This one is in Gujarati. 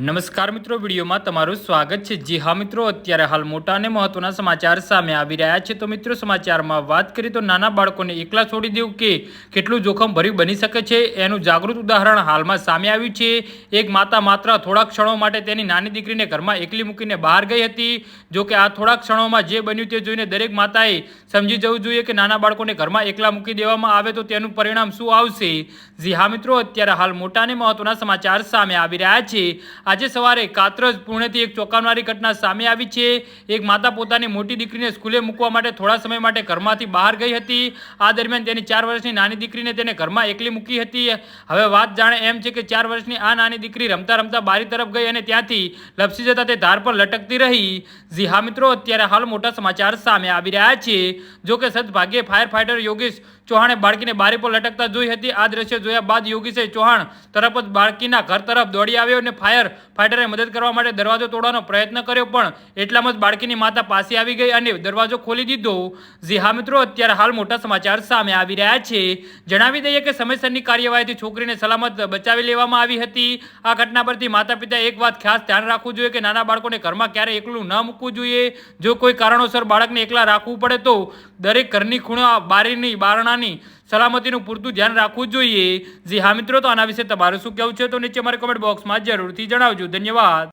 નમસ્કાર મિત્રો, વિડીયોમાં તમારું સ્વાગત છે। જી હા મિત્રો, અત્યારે હાલ મોટા અને મહત્વના સમાચાર સામે આવી રહ્યા છે। તો મિત્રો, સમાચારમાં વાત કરીએ તો નાના બાળકોને એકલા છોડી દેવું કે કેટલું જોખમ ભર્યું બની શકે છે એનું જાગૃત ઉદાહરણ હાલમાં સામે આવ્યું છે। એક માતા માત્ર થોડા ક્ષણો માટે તેની નાની દીકરીને ઘરમાં એકલી મૂકીને બહાર ગઈ હતી। જો કે આ થોડા ક્ષણોમાં જે બન્યું તે જોઈને દરેક માતાએ સમજી જવું જોઈએ કે નાના બાળકોને ઘરમાં એકલા મૂકી દેવામાં આવે તો તેનું પરિણામ શું આવશે। જી હા મિત્રો, અત્યારે હાલ મોટા અને મહત્વના સમાચાર સામે આવી રહ્યા છે। આજે સવારે કાતરજ પુણેથી એક ચોંકાવનારી ઘટના સામે આવી છે। એક માતા પોતાની મોટી દીકરીને સ્કૂલે મૂકવા માટે થોડા સમય માટે ઘરમાંથી બહાર ગઈ હતી। આ દરમિયાન તેની 4 વર્ષની નાની દીકરીને તેને ઘરમાં એકલી મૂકી હતી। હવે વાત જાણે એમ છે કે 4 વર્ષની આ નાની દીકરી રમતા રમતા બારી તરફ ગઈ અને ત્યાંથી લપસી જતા તે ધાર પર લટકતી રહી। જી હા મિત્રો, અત્યારે હાલ મોટા સમાચાર સામે આવી રહ્યા છે। જો કે સદભાગ્યે ફાયર ફાઈટર યોગેશ ચૌહાણે બાળકીને બારી પર લટકતા જોઈ હતી। આ દ્રશ્ય જોયા બાદ યોગેશે ચૌહાણ તરફ જ બાળકીના ઘર તરફ દોડી આવ્યો અને ફાયર ફાઈટરે મદદ કરવા માટે દરવાજો તોડવાનો પ્રયત્ન કર્યો, પણ એટલામાં જ બાળકીની માતા પાસે આવી ગઈ અને દરવાજો ખોલી દીધો। જી હા મિત્રો, અત્યારે હાલ મોટા સમાચાર સામે આવી રહ્યા છે। જણાવી દઈએ કે સમયસરની કાર્યવાહીથી છોકરીને સલામત બચાવી લેવામાં આવી હતી। આ ઘટના પરથી માતા પિતાએ એક વાત ખાસ ધ્યાન રાખવું જોઈએ કે નાના બાળકોને ઘરમાં ક્યારે એકલું ન મૂકવું જોઈએ। જો કોઈ કારણોસર બાળકને એકલા રાખવું પડે તો દરેક ઘરની ખૂણા બારીની બારણાની સલામતીનું પૂરતું ધ્યાન રાખવું જોઈએ। જી હા મિત્રો, તો આના વિશે તમારું શું કહેવું છે તો નીચે મારા કમેન્ટ બોક્સમાં જરૂરથી જણાવજો। ધન્યવાદ।